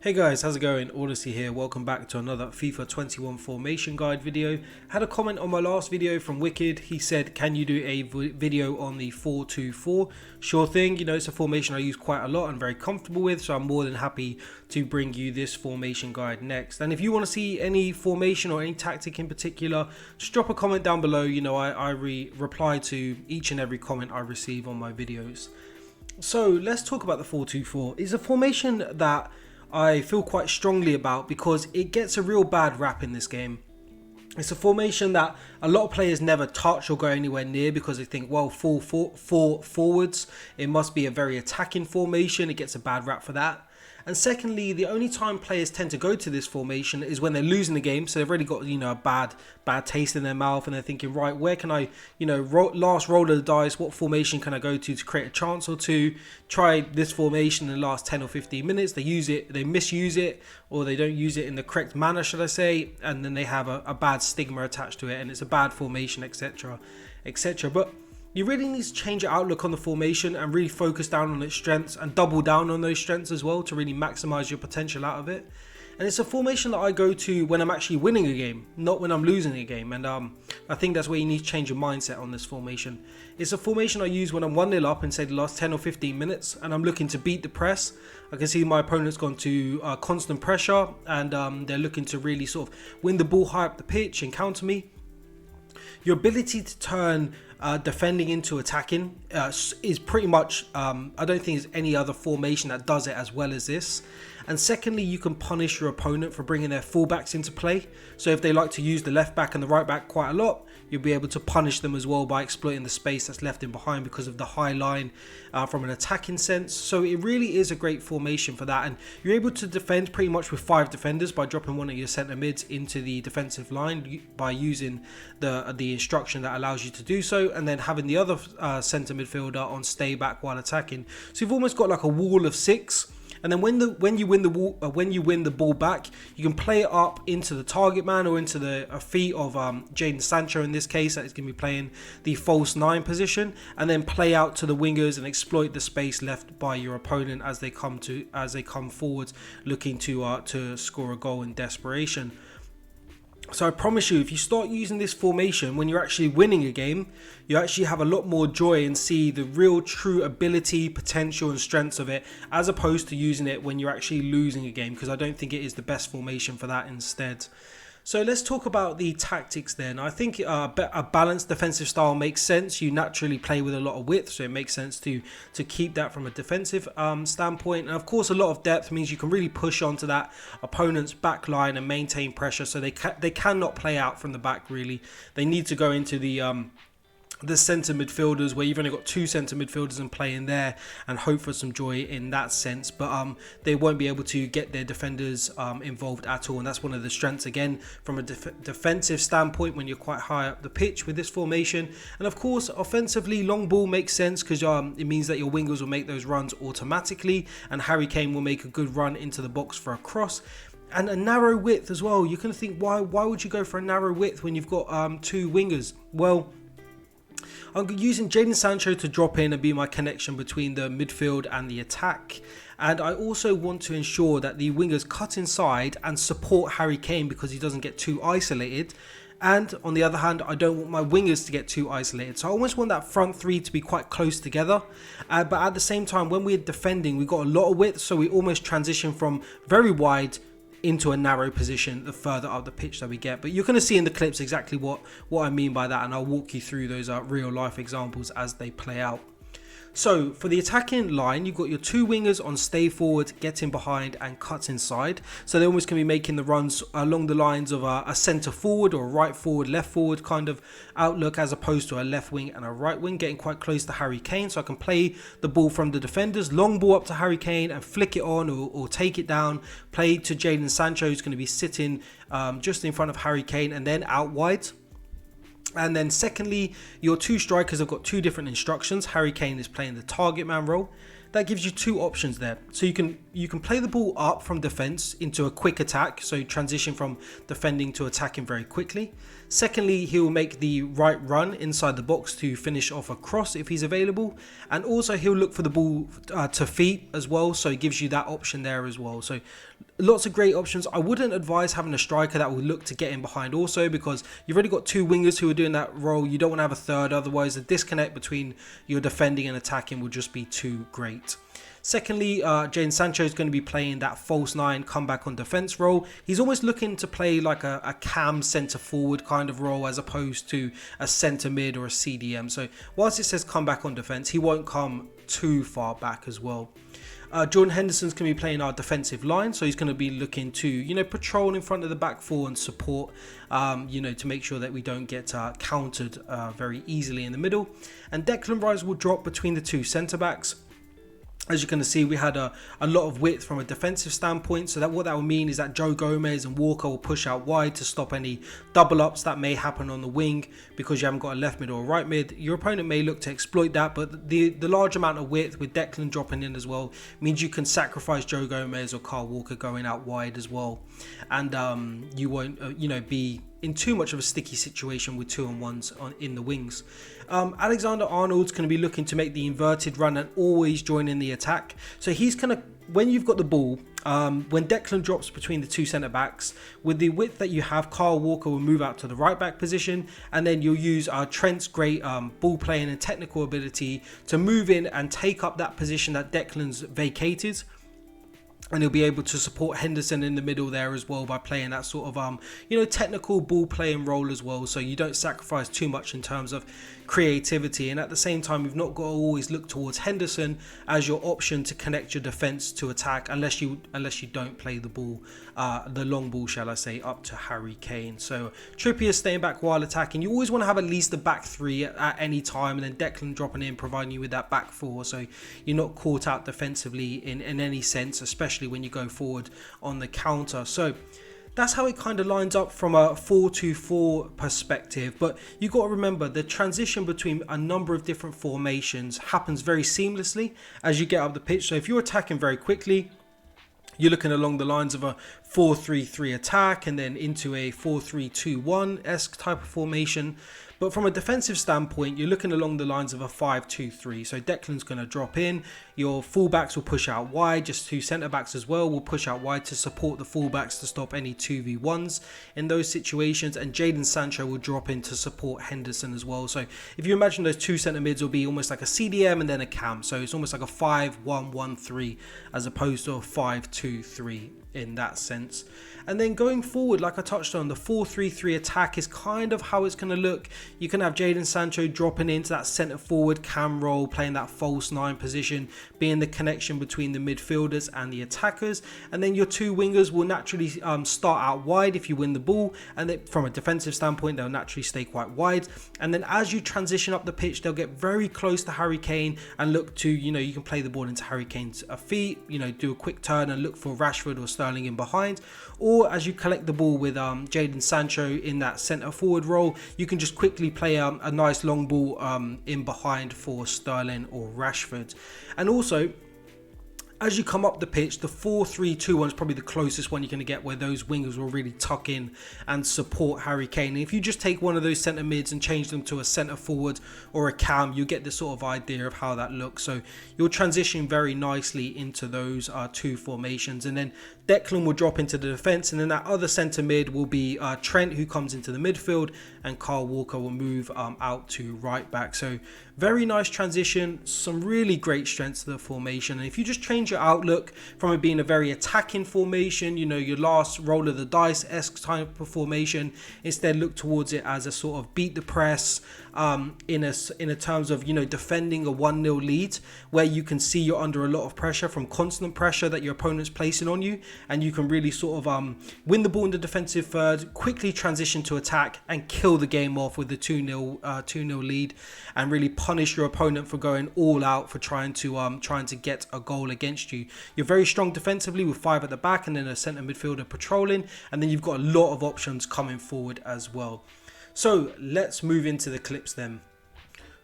Hey guys, how's it going? Odyssey here. Welcome back to another FIFA 21 formation guide video. Had a comment on my last video from Wicked. He said, can you do a video on the 4-2-4? Sure thing. You know, it's a formation I use quite a lot and very comfortable with, so I'm more than happy to bring you this formation guide next. And if you want to see any formation or any tactic in particular, just drop a comment down below. You know, I reply to each and every comment I receive on my videos. So let's talk about the 4-2-4. It's a formation that I feel quite strongly about because it gets a real bad rap in this game. It's a formation that a lot of players never touch or go anywhere near because they think, well, four forwards, it must be a very attacking formation. It gets a bad rap for that. And secondly, the only time players tend to go to this formation is when they're losing the game. So they've already got, you know, a bad taste in their mouth and they're thinking, right, where can I, you know, last roll of the dice, what formation can I go to create a chance or two? Try this formation in the last 10 or 15 minutes. They use it, they misuse it, or they don't use it in the correct manner, should I say. And then they have a bad stigma attached to it and it's a bad formation, etc., etc. But you really need to change your outlook on the formation and really focus down on its strengths and double down on those strengths as well to really maximize your potential out of it. And it's a formation that I go to when I'm actually winning a game, not when I'm losing a game. And I think that's where you need to change your mindset on this formation. It's a formation I use when I'm 1-0 up in, say, the last 10 or 15 minutes and I'm looking to beat the press. I can see my opponent's gone to constant pressure and they're looking to really sort of win the ball high up the pitch and counter me. Your ability to turn defending into attacking is pretty much, I don't think there's any other formation that does it as well as this. And secondly, you can punish your opponent for bringing their fullbacks into play. So if they like to use the left back and the right back quite a lot, you'll be able to punish them as well by exploiting the space that's left in behind because of the high line from an attacking sense. So it really is a great formation for that. And you're able to defend pretty much with 5 defenders by dropping one of your centre mids into the defensive line by using the instruction that allows you to do so, and then having the other centre midfielder on stay back while attacking. So you've almost got like a wall of 6. And then when you win the ball back, you can play it up into the target man or into the feet of Jadon Sancho in this case, that is going to be playing the false 9 position, and then play out to the wingers and exploit the space left by your opponent as they come forwards, looking to score a goal in desperation. So I promise you, if you start using this formation when you're actually winning a game, you actually have a lot more joy and see the real true ability, potential and strengths of it, as opposed to using it when you're actually losing a game, because I don't think it is the best formation for that instead. So let's talk about the tactics then. I think a balanced defensive style makes sense. You naturally play with a lot of width, so it makes sense to keep that from a defensive standpoint. And of course, a lot of depth means you can really push onto that opponent's back line and maintain pressure, so they cannot play out from the back really. They need to go into the centre midfielders, where you've only got 2 centre midfielders and play in there and hope for some joy in that sense, but they won't be able to get their defenders involved at all. And that's one of the strengths again from a defensive standpoint when you're quite high up the pitch with this formation. And of course, offensively, long ball makes sense because it means that your wingers will make those runs automatically and Harry Kane will make a good run into the box for a cross. And a narrow width as well. You're going to think, why would you go for a narrow width when you've got 2 wingers? Well, I'm using Jadon Sancho to drop in and be my connection between the midfield and the attack. And I also want to ensure that the wingers cut inside and support Harry Kane because he doesn't get too isolated. And on the other hand, I don't want my wingers to get too isolated. So I almost want that front 3 to be quite close together. But at the same time, when we're defending, we've got a lot of width. So we almost transition from very wide into a narrow position the further up the pitch that we get. But you're going to see in the clips exactly what I mean by that, and I'll walk you through those real life examples as they play out. So for the attacking line, you've got your 2 wingers on stay forward, get in behind and cut inside. So they're almost going to be making the runs along the lines of a centre forward or a right forward, left forward kind of outlook, as opposed to a left wing and a right wing, getting quite close to Harry Kane. So I can play the ball from the defenders, long ball up to Harry Kane and flick it on or take it down, play to Jadon Sancho, who's going to be sitting just in front of Harry Kane and then out wide. And then secondly, your 2 strikers have got 2 different instructions. Harry Kane is playing the target man role. that gives you two options there. So you can play the ball up from defense into a quick attack, so transition from defending to attacking very quickly. Secondly, he'll make the right run inside the box to finish off a cross if he's available, and also he'll look for the ball to feet as well, so it gives you that option there as well. So lots of great options. I wouldn't advise having a striker that will look to get in behind also, because you've already got two wingers who are doing that role. You don't want to have a third, otherwise the disconnect between your defending and attacking will just be too great. Secondly, Jadon Sancho is going to be playing that false nine comeback on defense role. He's almost looking to play like a cam centre forward kind of role as opposed to a centre mid or a CDM. So whilst it says comeback on defense, he won't come too far back as well. Jordan Henderson's going to be playing our defensive line, so he's going to be looking to, patrol in front of the back four and support, to make sure that we don't get countered very easily in the middle. And Declan Rice will drop between the two centre backs. As you can see, we had a lot of width from a defensive standpoint, so that what that will mean is that Joe Gomez and Walker will push out wide to stop any double ups that may happen on the wing because you haven't got a left mid or a right mid. Your opponent may look to exploit that, but the large amount of width with Declan dropping in as well means you can sacrifice Joe Gomez or Kyle Walker going out wide as well, and you won't be in too much of a sticky situation with 2-on-1s in the wings. Alexander-Arnold's going to be looking to make the inverted run and always join in the attack. So he's going to, when you've got the ball, when Declan drops between the two centre backs, with the width that you have, Kyle Walker will move out to the right back position, and then you'll use Trent's great ball playing and technical ability to move in and take up that position that Declan's vacated. And he'll be able to support Henderson in the middle there as well by playing that sort of, technical ball playing role as well. So you don't sacrifice too much in terms of creativity. And at the same time, you've not got to always look towards Henderson as your option to connect your defense to attack, unless you don't play the ball, the long ball, shall I say, up to Harry Kane. So Trippier staying back while attacking. You always want to have at least a back three at any time, and then Declan dropping in, providing you with that back four. So you're not caught out defensively in any sense, especially when you go forward on the counter. So that's how it kind of lines up from a 4-2-4 perspective. But you got to remember, the transition between a number of different formations happens very seamlessly as you get up the pitch. So if you're attacking very quickly, you're looking along the lines of a 4-3-3 attack and then into a 4-3-2-1-esque type of formation. But from a defensive standpoint, you're looking along the lines of a 5-2-3. So Declan's going to drop in. Your fullbacks will push out wide. Just two centre-backs as well will push out wide to support the fullbacks to stop any 2v1s in those situations. And Jadon Sancho will drop in to support Henderson as well. So if you imagine those two centre-mids will be almost like a CDM and then a cam. So it's almost like a 5-1-1-3 as opposed to a 5-2-3 in that sense. And then going forward, like I touched on, the 4-3-3 attack is kind of how it's going to look. You can have Jadon Sancho dropping into that centre forward cam role, playing that false nine position, being the connection between the midfielders and the attackers. And then your two wingers will naturally start out wide if you win the ball, and then from a defensive standpoint they'll naturally stay quite wide. And then as you transition up the pitch, they'll get very close to Harry Kane and look to, you can play the ball into Harry Kane's feet, do a quick turn and look for Rashford or Sterling in behind. Or as you collect the ball with Jadon Sancho in that centre forward role, you can just quickly play a nice long ball in behind for Sterling or Rashford. And also, as you come up the pitch, the 4-3-2-1 is probably the closest one you're going to get, where those wingers will really tuck in and support Harry Kane. And if you just take one of those centre mids and change them to a centre forward or a cam, you get the sort of idea of how that looks. So you'll transition very nicely into those two formations. And then Declan will drop into the defence, and then that other centre mid will be Trent, who comes into the midfield, and Kyle Walker will move out to right back. So very nice transition, some really great strengths to the formation. And if you just change your outlook from it being a very attacking formation, your last roll of the dice-esque type of formation, instead look towards it as a sort of beat the press in a terms of defending a 1-0 lead, where you can see you're under a lot of pressure from constant pressure that your opponent's placing on you, and you can really sort of win the ball in the defensive third, quickly transition to attack and kill the game off with the 2-0 lead, and really punish your opponent for going all out for trying to get a goal against you. You're very strong defensively with 5 at the back and then a centre midfielder patrolling, and then you've got a lot of options coming forward as well. So let's move into the clips then.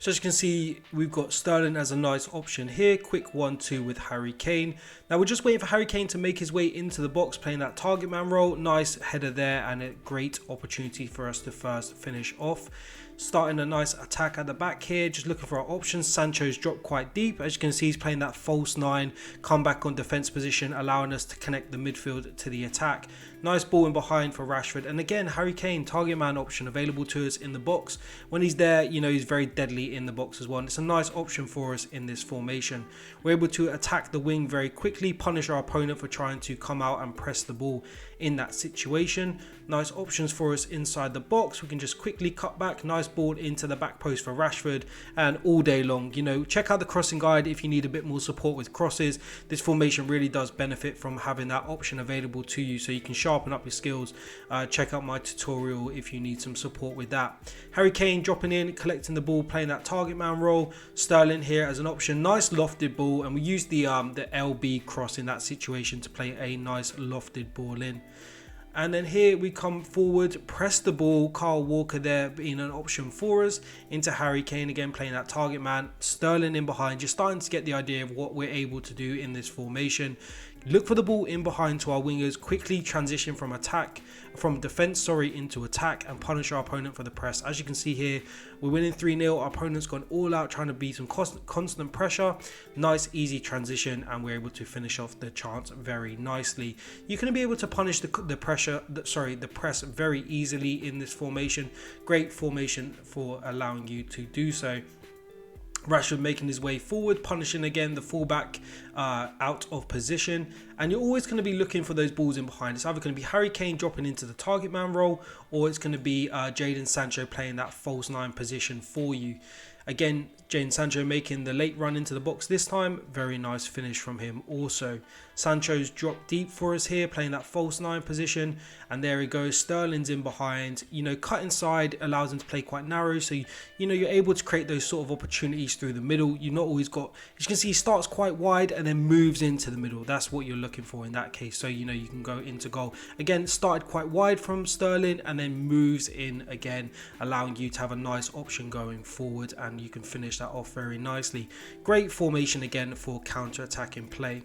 So as you can see, we've got Sterling as a nice option here. Quick 1-2 with Harry Kane. Now we're just waiting for Harry Kane to make his way into the box, playing that target man role. Nice header there and a great opportunity for us to first finish off. Starting a nice attack at the back here, just looking for our options. Sancho's dropped quite deep. As you can see, he's playing that false 9, come back on defense position, allowing us to connect the midfield to the attack. Nice ball in behind for Rashford. And again, Harry Kane, target man option available to us in the box. When he's there, you know, he's very deadly in the box as well. And it's a nice option for us in this formation. We're able to attack the wing very quickly, punish our opponent for trying to come out and press the ball in that situation. Nice options for us inside the box. We can just quickly cut back. Nice ball into the back post for Rashford, and all day long, you know, check out the crossing guide if you need a bit more support with crosses. This formation really does benefit from having that option available to you, so you can sharpen up your skills. Check out my tutorial if you need some support with that. Harry Kane dropping in, collecting the ball, playing that target man role. Sterling here as an option. Nice lofted ball, and we use the LB cross in that situation to play a nice lofted ball in. And then here we come forward, press the ball, Kyle Walker there being an option for us, into Harry Kane again, playing that target man. Sterling in behind, just starting to get the idea of what we're able to do in this formation. Look for the ball in behind to our wingers, quickly transition from defense into attack, and punish our opponent for the press. As you can see here, we're winning 3-0. Our opponent's gone all out trying to beat some constant pressure. Nice easy transition, and we're able to finish off the chance very nicely. You're going to be able to punish the press very easily in this formation. Great formation for allowing you to do so. Rashford making his way forward, punishing again the fullback out of position, and you're always going to be looking for those balls in behind. It's either going to be Harry Kane dropping into the target man role, or it's going to be Jadon Sancho playing that false 9 position for you. Again, Jadon Sancho making the late run into the box this time. Very nice finish from him also. Sancho's dropped deep for us here, playing that false 9 position. And there he goes. Sterling's in behind. You know, cut inside allows him to play quite narrow. So, you know, you're able to create those sort of opportunities through the middle. You've not always got... As you can see, he starts quite wide and then moves into the middle. That's what you're looking for in that case. So, you know, you can go into goal. Again, started quite wide from Sterling and then moves in again, allowing you to have a nice option going forward, and you can finish that off very nicely. Great formation again for counter-attacking play.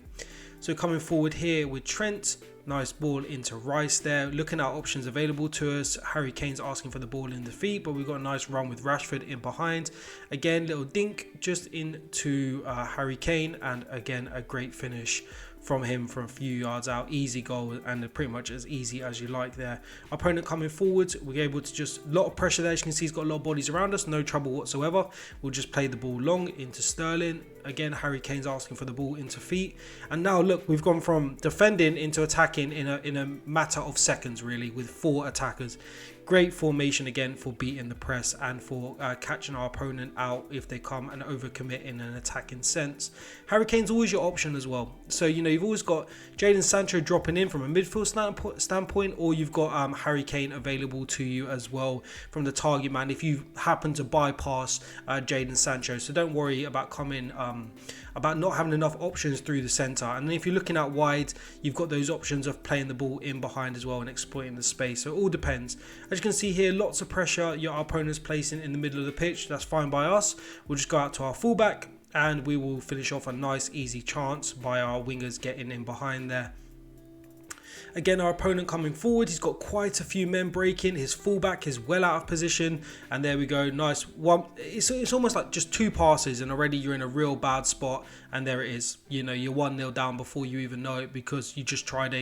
So coming forward here with Trent, nice ball into Rice there. Looking at options available to us. Harry Kane's asking for the ball in the feet, but we've got a nice run with Rashford in behind. Again, little dink just into Harry Kane, and again a great finish from him from a few yards out. Easy goal, and pretty much as easy as you like there. Opponent coming forward, we're able to just, a lot of pressure there. As you can see, he's got a lot of bodies around us, no trouble whatsoever. We'll just play the ball long into Sterling. Again, Harry Kane's asking for the ball into feet, and now look, we've gone from defending into attacking in a matter of seconds, really, with 4 attackers. Great formation again for beating the press and for catching our opponent out if they come and overcommit in an attacking sense. Harry Kane's always your option as well. So, you know, you've always got Jadon Sancho dropping in from a midfield standpoint, or you've got Harry Kane available to you as well from the target man if you happen to bypass Jadon Sancho. So don't worry about about not having enough options through the centre. And then if you're looking out wide, you've got those options of playing the ball in behind as well and exploiting the space. So it all depends. As you can see here, lots of pressure our opponent's placing in the middle of the pitch. That's fine by us. We'll just go out to our fullback and we will finish off a nice easy chance by our wingers getting in behind there. Again, our opponent coming forward, he's got quite a few men breaking. His fullback is well out of position, and there we go. Nice one. It's almost like just 2 passes and already you're in a real bad spot, and there it is. You know, you're 1-0 down before you even know it, because you just tried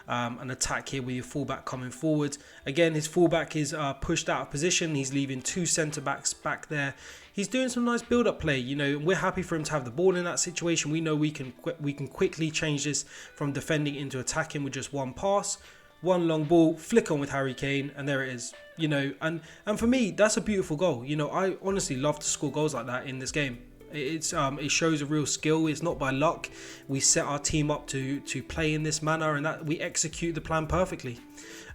an attack here with your fullback coming forward. Again, his fullback is pushed out of position. He's leaving 2 centre backs back there. He's doing some nice build-up play. You know, we're happy for him to have the ball in that situation. We know we can quickly change this from defending into attacking with just 1 pass, 1 long ball, flick on with Harry Kane, and there it is. You know, and for me, that's a beautiful goal. You know, I honestly love to score goals like that in this game. It shows a real skill. It's not by luck. We set our team up to play in this manner, and that we execute the plan perfectly.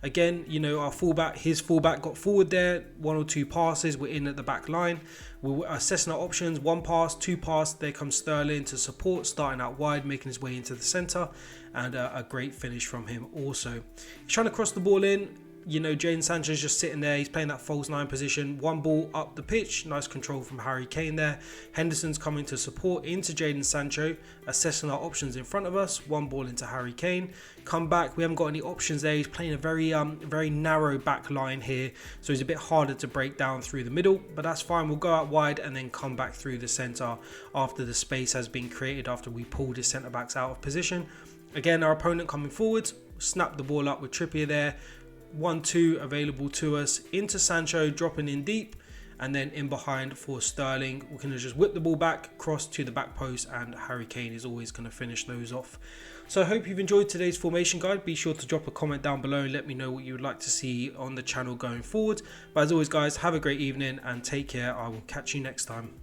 Again, you know, his fullback got forward there, 1 or 2 passes. We're in at the back line. We're assessing our options. 1 pass, 2 pass. There comes Sterling to support, starting out wide, making his way into the centre, and a great finish from him also. He's trying to cross the ball in. you know, Jadon Sancho's just sitting there. He's playing that false 9 position. One ball up the pitch. Nice control from Harry Kane there. Henderson's coming to support into Jadon Sancho, assessing our options in front of us. One ball into Harry Kane. Come back. We haven't got any options there. He's playing a very narrow back line here, so he's a bit harder to break down through the middle, but that's fine. We'll go out wide and then come back through the centre after the space has been created, after we pulled his centre backs out of position. Again, our opponent coming forwards, snap the ball up with Trippier there. 1-2 available to us into Sancho, dropping in deep, and then in behind for Sterling. We're going to just whip the ball back, cross to the back post, and Harry Kane is always going to finish those off. So I hope you've enjoyed today's formation guide. Be sure to drop a comment down below and let me know what you would like to see on the channel going forward. But as always guys, have a great evening and take care. I will catch you next time.